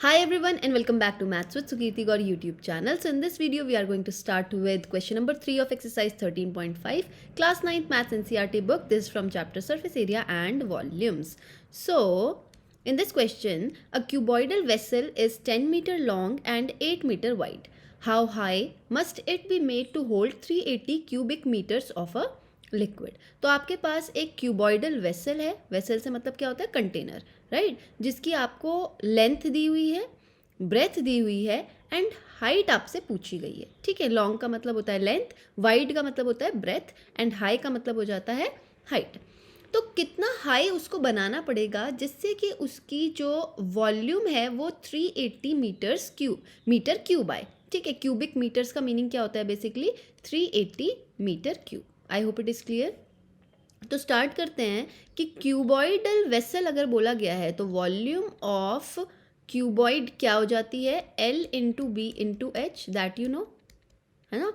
Hi everyone and welcome back to Maths with Sukirti Gaur YouTube channel. So in this video we are going to start with question number 3 of exercise 13.5 class 9th Maths NCERT book. This is from chapter surface area and volumes. So in this question, a cuboidal vessel is 10 meter long and 8 meter wide. How high must it be made to hold 380 cubic meters of a liquid? तो आपके पास एक cuboidal vessel है. Vessel से मतलब क्या होता है? Container, right, जिसकी आपको लेंथ दी हुई है, ब्रेथ दी हुई है एंड हाइट आपसे पूछी गई है. ठीक है, लॉन्ग का मतलब होता है लेंथ, वाइड का मतलब होता है ब्रेथ एंड हाई का मतलब हो जाता है हाइट. तो कितना हाई उसको बनाना पड़ेगा जिससे कि उसकी जो वॉल्यूम है वो 380 मीटर क्यूब आए. ठीक है, क्यूबिक मीटर्स का मीनिंग क्या होता है? Basically 380 metre cube. I hope it is clear. तो स्टार्ट करते हैं कि क्यूबॉइडल वेसल अगर बोला गया है तो वॉल्यूम ऑफ क्यूबॉइड क्या हो जाती है? L into B into H, that you know, है ना.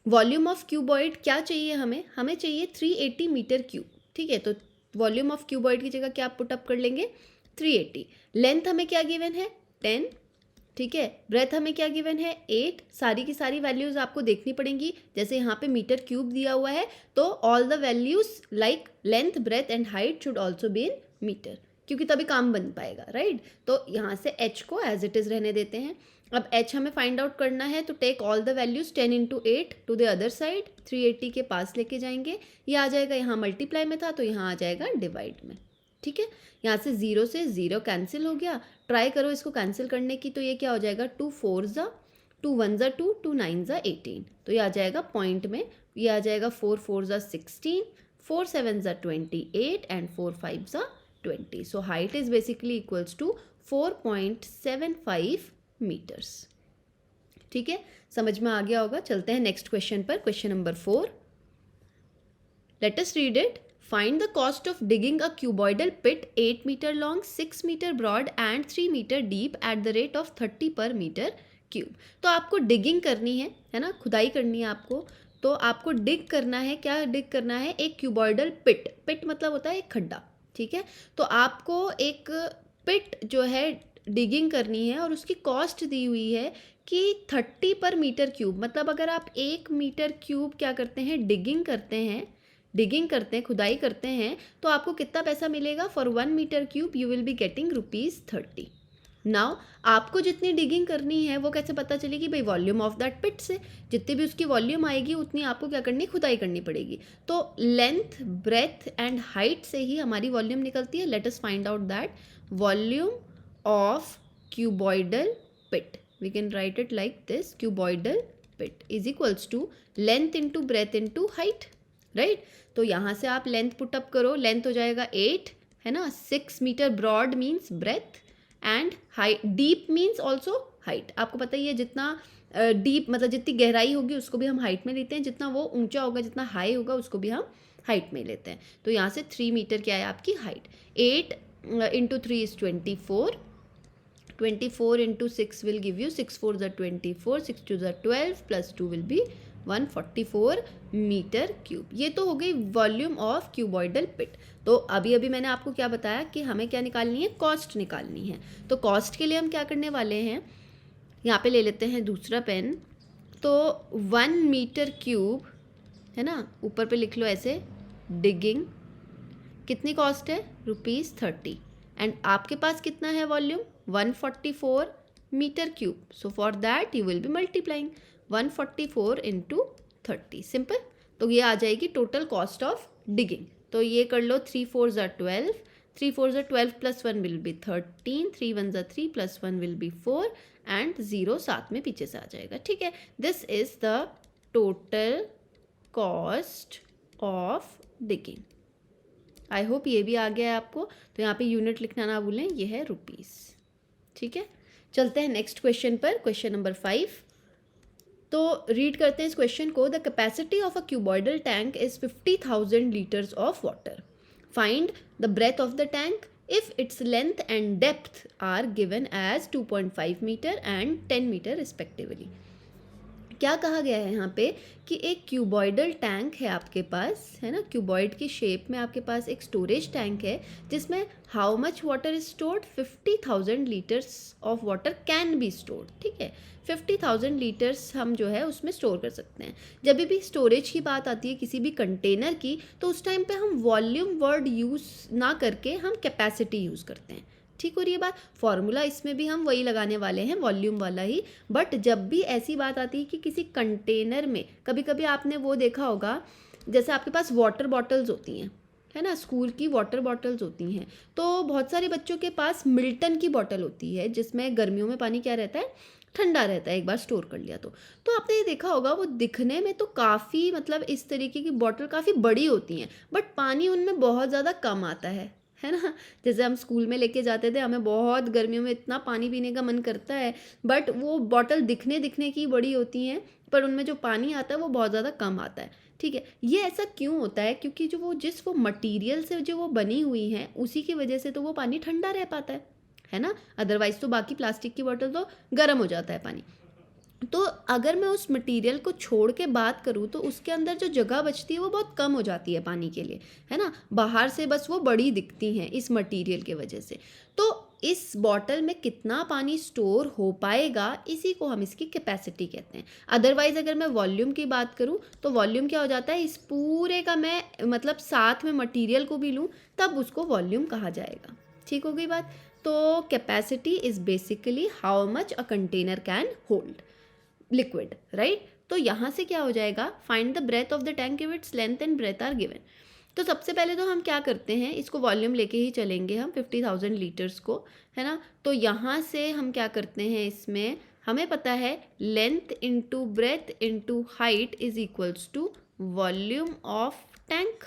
वॉल्यूम ऑफ क्यूबॉइड क्या चाहिए हमें चाहिए 380 मीटर क्यूब. ठीक है, तो वॉल्यूम ऑफ क्यूबॉइड की जगह क्या पुटअप कर लेंगे? 380. लेंथ हमें क्या गिवन है? 10. ठीक है, ब्रेथ हमें क्या गिवन है? 8. सारी की सारी वैल्यूज़ आपको देखनी पड़ेंगी. जैसे यहाँ पे मीटर क्यूब दिया हुआ है तो all the values like length, breadth and height should also be in metre, क्योंकि तभी काम बन पाएगा, राइट. तो यहाँ से h को एज इट इज़ रहने देते हैं. अब h हमें फाइंड आउट करना है तो take all the values 10 into 8 to the other side, 380 के पास लेके जाएंगे. ये आ जाएगा, यहाँ मल्टीप्लाई में था तो यहाँ आ जाएगा डिवाइड में. ठीक है, यहाँ से 0 से 0 कैंसिल हो गया. ट्राई करो इसको कैंसिल करने की, तो ये क्या हो जाएगा? 2 4 ज़ा 2 1 ज़ा 2 2 9 ज़ा 18. तो ये आ जाएगा पॉइंट में. ये आ जाएगा 4 4 ज़ा 16, 4 7 ज़ा 28 एंड 4 5 ज़ा 20. So height is basically equals to 4.75 metres. ठीक है, समझ में आ गया होगा. चलते हैं नेक्स्ट क्वेश्चन पर. Question number 4. Let us read it. Find the cost of digging a cuboidal pit 8 meter long, 6 meter broad and 3 meter deep at the rate of 30 per meter cube. तो आपको डिगिंग करनी है ना, खुदाई करनी है आपको. तो आपको डिग करना है, क्या डिग करना है? एक क्यूबॉइडल पिट. पिट मतलब होता है एक खड्डा. ठीक है, तो आपको एक पिट जो है डिगिंग करनी है और उसकी कॉस्ट दी हुई है कि 30 पर मीटर क्यूब. मतलब अगर आप 1 मीटर क्यूब क्या करते हैं? डिगिंग करते हैं, खुदाई करते हैं, तो आपको कितना पैसा मिलेगा? For 1 metre cube you will be getting ₹30. Now आपको जितनी डिगिंग करनी है वो कैसे पता चलेगी? भाई वॉल्यूम ऑफ दैट पिट से. जितनी भी उसकी वॉल्यूम आएगी उतनी आपको क्या करनी? खुदाई करनी पड़ेगी. तो लेंथ, ब्रेथ एंड हाइट से ही हमारी वॉल्यूम निकलती है. Let us find out that volume of cuboidal pit. We can write it like this. Cuboidal pit is equals to length into breadth into height, right. तो यहाँ से आप length put up करो. Length हो जाएगा 8, है ना. 6 metre broad means breadth and height, deep means also height. आपको पता ही है जितना डीप मतलब जितनी गहराई होगी उसको भी हम हाइट में लेते हैं, जितना वो ऊंचा होगा, जितना हाई होगा उसको भी हम हाइट में लेते हैं. तो यहाँ से 3 मीटर क्या है आपकी height. 8 into 3 is 24. 24 into 6 will give you 6 4 ज़ा 24, 6 2 ज़ा 12 plus 2 will be 144 metre cube. ये तो हो गई वॉल्यूम ऑफ क्यूबॉइडल पिट. तो अभी मैंने आपको क्या बताया कि हमें क्या निकालनी है? कॉस्ट निकालनी है. तो कॉस्ट के लिए हम क्या करने वाले हैं? यहाँ पे ले लेते हैं दूसरा पेन. तो 1 मीटर क्यूब है ना, ऊपर पे लिख लो ऐसे, डिगिंग कितनी कॉस्ट है? ₹30. एंड आपके पास कितना है volume? 144 metre cube. So for that you will be multiplying 144 into 30. Simple. तो ये आ जाएगी टोटल कॉस्ट ऑफ डिगिंग. तो ये कर लो 3 4 ज़ा 12, 3 4 ज़ा 12 प्लस 1 विल बी 13, 3 1 ज़ा 3 प्लस 1 विल बी 4 एंड 0 साथ में पीछे से आ जाएगा. ठीक है, this is the total cost of digging. I hope ये भी आ गया है आपको. तो यहाँ पे यूनिट लिखना ना भूलें, ये है रुपीस. ठीक है, चलते हैं नेक्स्ट क्वेश्चन पर. Question number 5. तो रीड करते हैं इस क्वेश्चन को. The capacity of a cuboidal tank is 50,000 litres of water. Find the breadth of the tank if its length and depth are given as 2.5 meter and 10 meter respectively. क्या कहा गया है यहाँ पे कि एक क्यूबॉइडल टैंक है आपके पास, है ना, क्यूबॉइड की शेप में आपके पास एक स्टोरेज टैंक है जिसमें how much water is stored, 50,000 litres of water can be stored. ठीक है, 50,000 लीटर्स हम जो है उसमें स्टोर कर सकते हैं। जब भी स्टोरेज की बात आती है किसी भी कंटेनर की, तो उस टाइम पे हम वॉल्यूम वर्ड यूज़ ना करके हम कैपेसिटी यूज़ करते हैं। ठीक हो रही है बात। फॉर्मूला इसमें भी हम वही लगाने वाले हैं, वॉल्यूम वाला ही। बट जब भी ऐसी बात आती है कि किसी कंटेनर में, कभी कभी आपने वो देखा होगा, जैसे आपके पास वाटर बॉटल्स होती हैं, है ना, स्कूल की वाटर बॉटल्स होती हैं, तो बहुत सारे बच्चों के पास मिल्टन की बॉटल होती है जिसमें गर्मियों में पानी क्या रहता है, ठंडा रहता है, एक बार स्टोर कर लिया तो आपने ये देखा होगा वो दिखने में तो काफ़ी, मतलब इस तरीके की बॉटल काफ़ी बड़ी होती हैं, बट पानी उनमें बहुत ज़्यादा कम आता है ना। जैसे हम स्कूल में लेके जाते थे, हमें बहुत गर्मियों में इतना पानी पीने का मन करता है, बट वो बॉटल दिखने की बड़ी होती हैं, पर उनमें जो पानी आता है वो बहुत ज़्यादा कम आता है। ठीक है, ये ऐसा क्यों होता है? क्योंकि जो वो जिस वो मटेरियल से जो वो बनी हुई हैं उसी की वजह से तो वो पानी ठंडा रह पाता है ना। अदरवाइज तो बाकी प्लास्टिक की बॉटल तो गर्म हो जाता है पानी। तो अगर मैं उस मटेरियल को छोड़ के बात करूँ तो उसके अंदर जो जगह बचती है वो बहुत कम हो जाती है पानी के लिए, है ना। बाहर से बस वो बड़ी दिखती हैं इस मटेरियल के वजह से। तो इस बॉटल में कितना पानी स्टोर हो पाएगा, इसी को हम इसकी कैपेसिटी कहते हैं। अदरवाइज अगर मैं वॉल्यूम की बात करूँ तो वॉल्यूम क्या हो जाता है, इस पूरे का मैं मतलब साथ में मटेरियल को भी लूँ तब उसको वॉल्यूम कहा जाएगा। ठीक हो गई बात। तो capacity is basically how much a container can hold liquid, right. तो यहाँ से क्या हो जाएगा, find the breadth of the tank if its length and breadth are given. तो सबसे पहले तो हम क्या करते हैं, इसको वॉल्यूम लेके ही चलेंगे हम 50,000 लीटर्स को, है ना। तो यहाँ से हम क्या करते हैं, इसमें हमें पता है length into breadth into height is equals to volume of tank,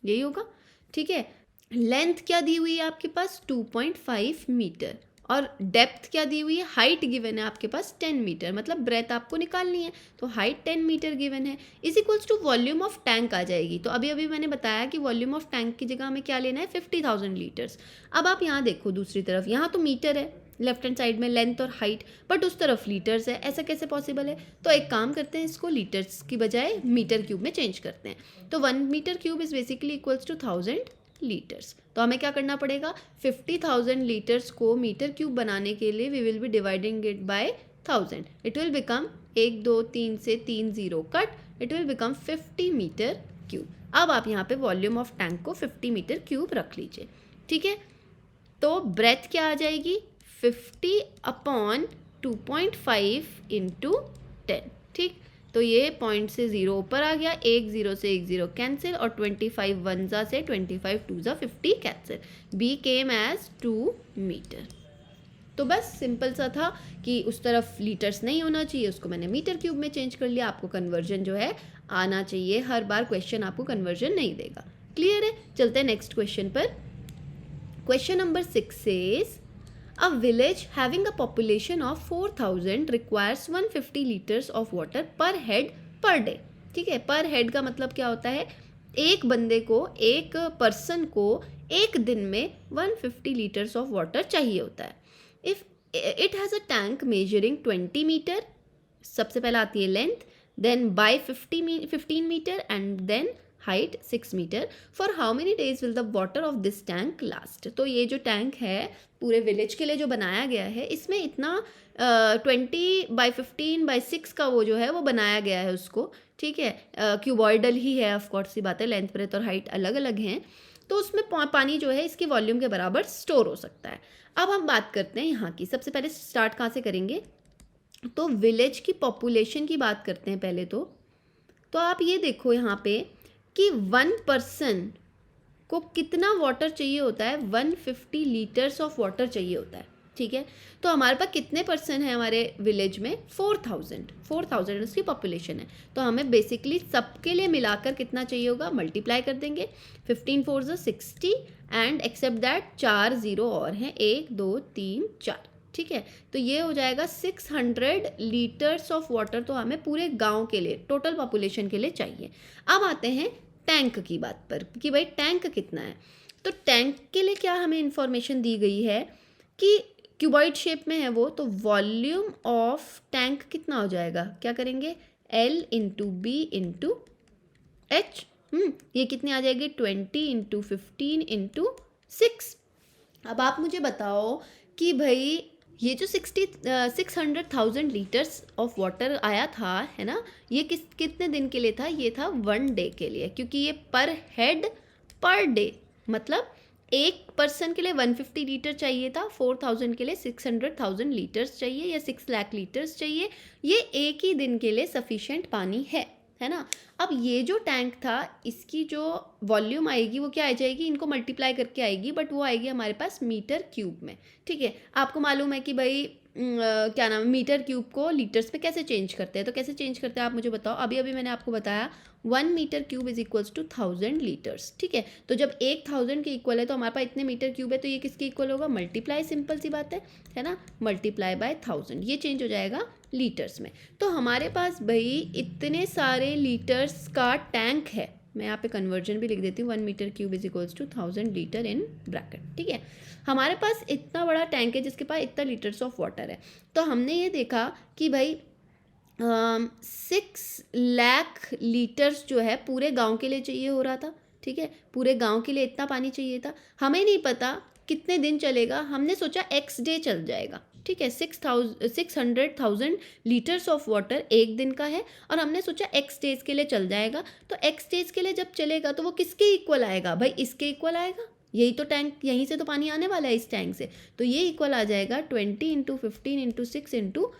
यही होगा। ठीक है, लेंथ क्या दी हुई है आपके पास 2.5 मीटर, और डेप्थ क्या दी हुई है, हाइट गिवन है आपके पास 10 मीटर, मतलब ब्रेथ आपको निकालनी है, तो हाइट 10 मीटर गिवन है, is equals to volume of tank आ जाएगी। तो अभी अभी मैंने बताया कि वॉल्यूम ऑफ टैंक की जगह हमें क्या लेना है, 50,000 लीटर्स। अब आप यहाँ देखो दूसरी तरफ, यहाँ तो मीटर है लेफ्ट हैंड साइड में, लेंथ और हाइट, बट उस तरफ लीटर्स है, ऐसा कैसे पॉसिबल है। तो एक काम करते हैं, इसको लीटर्स की बजाय मीटर क्यूब में चेंज करते हैं। तो 1 metre cube is basically equals to 1000 litres. तो हमें क्या करना पड़ेगा, 50,000 लीटर्स को मीटर क्यूब बनाने के लिए we will be dividing it by 1000, it will become 1 2 3 से 3 0 cut, it will become 50 metre cube. अब आप यहाँ पे वॉल्यूम ऑफ टैंक को 50 मीटर क्यूब रख लीजिए। ठीक है, तो ब्रेथ क्या आ जाएगी, 50 अपॉन 2.5 इंटू 10। ठीक, तो ये पॉइंट से 0 ऊपर आ गया, 1 0 से 1 0 कैंसिल, और 25 1 जा से 25 2 जा 50 cancel, B came as 2 metre. तो बस सिंपल सा था कि उस तरफ लीटर्स नहीं होना चाहिए, उसको मैंने मीटर क्यूब में चेंज कर लिया। आपको कन्वर्जन जो है आना चाहिए, हर बार क्वेश्चन आपको कन्वर्जन नहीं देगा। क्लियर है, चलते हैं नेक्स्ट क्वेश्चन पर। Question number 6 says A village having a population of 4,000 requires 150 liters of water per head per day। ठीक है, पर हेड का मतलब क्या होता है, एक बंदे को, एक पर्सन को एक दिन में 150 लीटर्स ऑफ वाटर चाहिए होता है। If it has a tank measuring 20 metre, सबसे पहले आती है length, then by 15 metre and then height 6 metre, for how many days will the water of this tank last. तो ये जो टैंक है पूरे विलेज के लिए जो बनाया गया है, इसमें इतना 20/15/6 का वो जो है वो बनाया गया है उसको। ठीक है, क्यूबॉइडल ही है, ऑफकोर्स सी बात है, लेंथ ब्रेथ और हाइट अलग अलग हैं, तो उसमें पानी जो है इसके वॉल्यूम के बराबर स्टोर हो सकता है। अब हम बात करते हैं यहाँ की, सबसे पहले स्टार्ट कहाँ से करेंगे, तो विलेज की पॉपुलेशन की बात करते हैं पहले। तो आप ये देखो यहाँ पे कि 1 पर्सन को कितना वाटर चाहिए होता है, 150 लीटर्स ऑफ वाटर चाहिए होता है। ठीक है, तो हमारे पास कितने पर्सन है हमारे विलेज में, 4,000 उसकी पॉपुलेशन है। तो हमें बेसिकली सबके लिए मिलाकर कितना चाहिए होगा, मल्टीप्लाई कर देंगे, 15 4 60 एंड एक्सेप्ट दैट 4 0 और हैं, 1 2 3 4। ठीक है, तो ये हो जाएगा 600 लीटर्स ऑफ वाटर, तो हमें पूरे गांव के लिए, टोटल पॉपुलेशन के लिए चाहिए। अब आते हैं टैंक की बात पर कि भाई टैंक कितना है। तो टैंक के लिए क्या हमें इंफॉर्मेशन दी गई है कि क्यूबॉइड शेप में है वो, तो वॉल्यूम ऑफ टैंक कितना हो जाएगा, क्या करेंगे, L into B into H. ये कितनी आ जाएगी, 20 इंटू 15 इंटू 6। अब आप मुझे बताओ कि भाई ये जो 600,000 लीटर्स ऑफ वाटर आया था, है ना, ये कितने दिन के लिए था, ये था 1 डे के लिए, क्योंकि ये पर हेड पर डे, मतलब एक पर्सन के लिए 150 लीटर चाहिए था, 4000 के लिए 600,000 लीटर्स चाहिए या 6 लाख लीटर्स चाहिए। ये एक ही दिन के लिए सफिशिएंट पानी है ना। अब ये जो टैंक था, इसकी जो वॉल्यूम आएगी वो क्या आ जाएगी, इनको मल्टीप्लाई करके आएगी, बट वो आएगी हमारे पास मीटर क्यूब में। ठीक है, आपको मालूम है कि भाई क्या नाम है, मीटर क्यूब को लीटर्स में कैसे चेंज करते हैं, तो कैसे चेंज करते हैं आप मुझे बताओ। अभी अभी मैंने आपको बताया 1 metre cube is equals to 1000 litres. ठीक है, तो जब 1000 के इक्वल है तो हमारे पास इतने मीटर क्यूब है, तो ये किसके इक्वल होगा, मल्टीप्लाई, सिंपल सी बात है ना, मल्टीप्लाई बाय 1000, ये चेंज हो जाएगा लीटर्स में। तो हमारे पास भाई इतने सारे लीटर्स का टैंक है, मैं यहाँ पे कन्वर्जन भी लिख देती हूँ, 1 metre cube is equals to 1000 litre in bracket. ठीक है, हमारे पास इतना बड़ा टैंक है जिसके पास इतना लीटर्स ऑफ वाटर है। तो हमने ये देखा कि भाई 6 लाख लीटर्स जो है पूरे गांव के लिए चाहिए हो रहा था। ठीक है, पूरे गांव के लिए इतना पानी चाहिए था। हमें नहीं पता कितने दिन चलेगा, हमने सोचा x डे चल जाएगा। ठीक है, 600,000 लीटर्स ऑफ वाटर एक दिन का है और हमने सोचा x डेज के लिए चल जाएगा। तो x डेज के लिए जब चलेगा तो वो किसके इक्वल आएगा, भाई इसके इक्वल आएगा, यही तो टैंक, यहीं से तो पानी आने वाला है इस टैंक से। तो ये इक्वल आ जाएगा 20 इंटू 15 इंटू 6 इंटू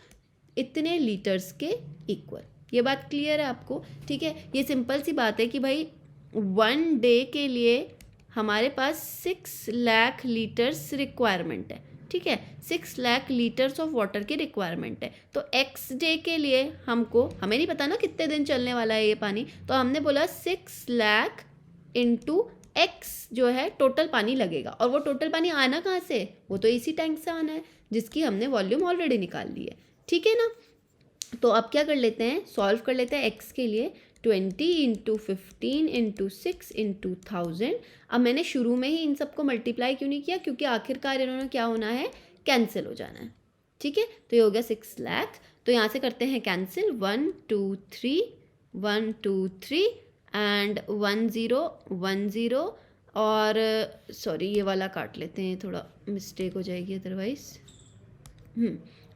इतने लीटर्स के इक्वल। ये बात क्लियर है आपको। ठीक है, ये सिंपल सी बात है कि भाई 1 डे के लिए हमारे पास 6 लाख लीटर्स रिक्वायरमेंट है। ठीक है, 6 लाख लीटर्स ऑफ वाटर की रिक्वायरमेंट है। तो x डे के लिए हमें नहीं पता ना कितने दिन चलने वाला है ये पानी, तो हमने बोला 6 लाख इंटू x जो है टोटल पानी लगेगा। और वो टोटल पानी आना कहाँ से, वो तो इसी टैंक से आना है जिसकी हमने वॉल्यूम ऑलरेडी निकाल ली है। ठीक है ना, तो अब क्या कर लेते हैं, सॉल्व कर लेते हैं x के लिए। 20 इंटू 15 इंटू 6 इंटू 1000। अब मैंने शुरू में ही इन सबको मल्टीप्लाई क्यों नहीं किया, क्योंकि आखिरकार इन्होंने क्या होना है, कैंसिल हो जाना है। ठीक है, तो ये हो गया 6 लाख। तो यहाँ से करते हैं कैंसिल, 1 2 3 1 2 3 एंड 1 0 1 0 और सॉरी ये वाला काट लेते हैं, थोड़ा मिस्टेक हो जाएगी अदरवाइज।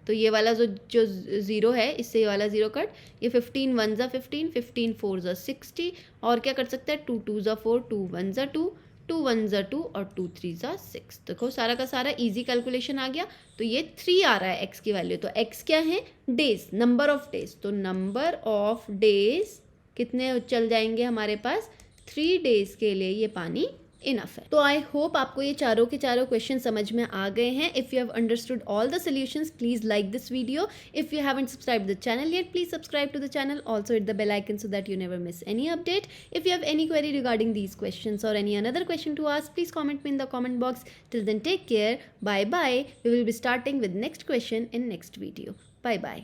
तो ये वाला जो ज़ीरो है, इससे ये वाला ज़ीरो कट, ये 15 1 ज़ा 15 15 4 ज़ा 60 और क्या कर सकते हैं, 2 2 ज़ा 4 2 1 ज़ा 2 2 1 ज़ा 2 और 2 3 ज़ा 6। देखो सारा का सारा इजी कैलकुलेशन आ गया। तो ये 3 आ रहा है x की वैल्यू। तो x क्या है, डेज, नंबर ऑफ डेज। तो नंबर ऑफ डेज कितने चल जाएंगे हमारे पास, 3 डेज के लिए ये पानी इनफ है। तो आई होप आपको ये चारों के चारों क्वेश्चन समझ में आ गए हैं। If you have understood all the solutions, please like this video. If you haven't subscribed the channel yet, please subscribe to the channel. Also hit the bell icon so that you never miss any update. If you have any query regarding these questions or any another question to ask, please comment me in the comment box. Till then, take care. Bye bye. We will be starting with next question in next video. Bye bye.